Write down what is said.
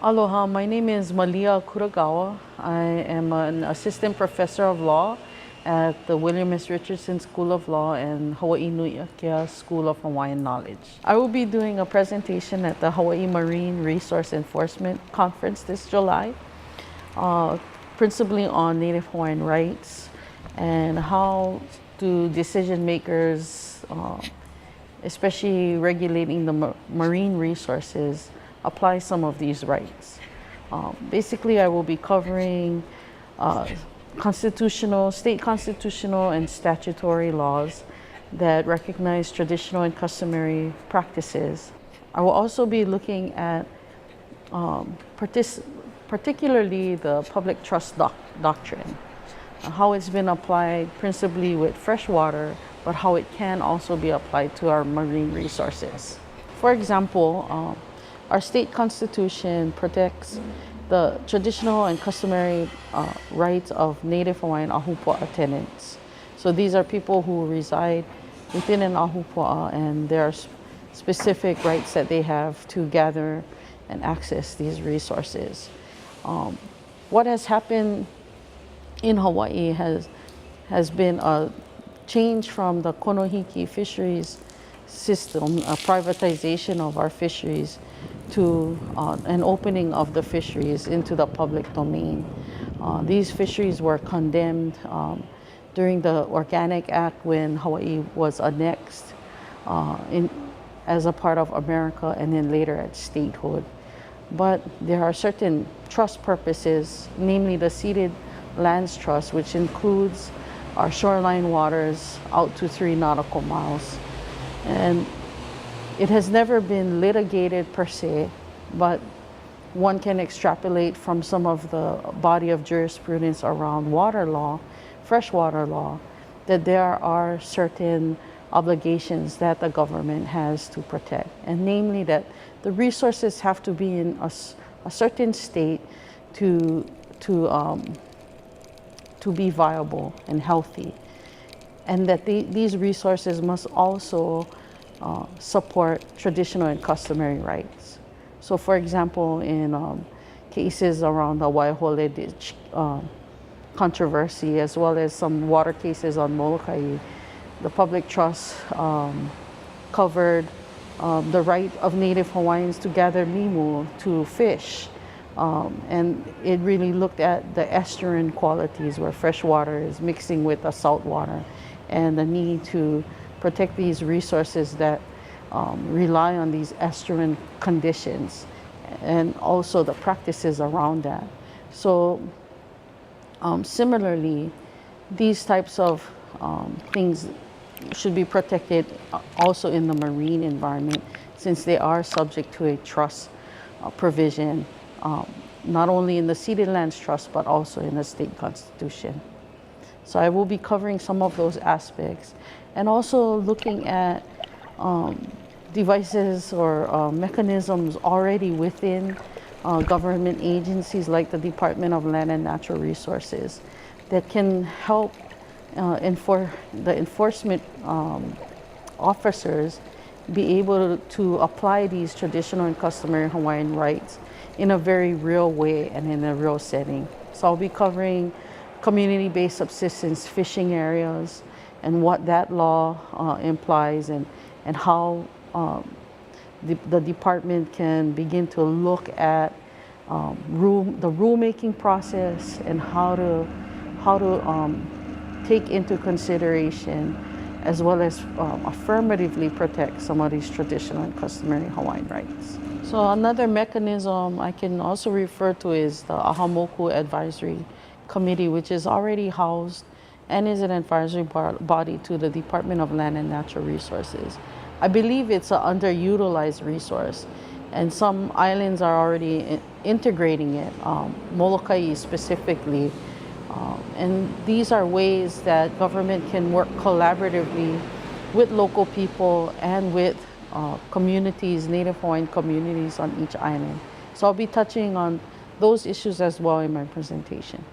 Aloha, my name is Malia Kuragawa. I am an assistant professor of law at the William S. Richardson School of Law and Hawaii Nui Akea School of Hawaiian Knowledge. I will be doing a presentation at the Hawaii Marine Resource Enforcement Conference this July, principally on Native Hawaiian rights and how do decision makers, especially regulating the marine resources, apply some of these rights. Basically, I will be covering state constitutional and statutory laws that recognize traditional and customary practices. I will also be looking at particularly the public trust doctrine, how it's been applied principally with freshwater, but how it can also be applied to our marine resources. For example, our state constitution protects the traditional and customary rights of Native Hawaiian ahupua'a tenants. So these are people who reside within an ahupua'a, and there are specific rights that they have to gather and access these resources. What has happened in Hawaii has been a change from the konohiki fisheries system, a privatization of our fisheries, to an opening of the fisheries into the public domain. These fisheries were condemned during the Organic Act when Hawaii was annexed as a part of America, and then later at statehood. But there are certain trust purposes, namely the ceded lands trust, which includes our shoreline waters out to 3 nautical miles. And it has never been litigated per se, but one can extrapolate from some of the body of jurisprudence around water law, freshwater law, that there are certain obligations that the government has to protect. And namely that the resources have to be in a certain state to be viable and healthy. And that these resources must also support traditional and customary rights. So for example, in cases around the Waihole Ditch controversy, as well as some water cases on Molokai, the public trust covered the right of Native Hawaiians to gather mimu, to fish. And it really looked at the estuarine qualities where fresh water is mixing with the salt water, and the need to protect these resources that rely on these estuarine conditions, and also the practices around that. So similarly, these types of things should be protected also in the marine environment, since they are subject to a trust provision, not only in the ceded lands trust, but also in the state constitution. So I will be covering some of those aspects, and also looking at devices or mechanisms already within government agencies like the Department of Land and Natural Resources that can help the enforcement officers be able to apply these traditional and customary Hawaiian rights in a very real way and in a real setting. So I'll be covering community-based subsistence fishing areas and what that law implies, and how the department can begin to look at the rulemaking process, and how to take into consideration, as well as affirmatively protect some of these traditional and customary Hawaiian rights. So another mechanism I can also refer to is the Ahamoku Advisory Committee, which is already housed and is an advisory body to the Department of Land and Natural Resources. I believe it's an underutilized resource, and some islands are already integrating it, Molokai specifically. And these are ways that government can work collaboratively with local people and with communities, Native Hawaiian communities on each island. So I'll be touching on those issues as well in my presentation.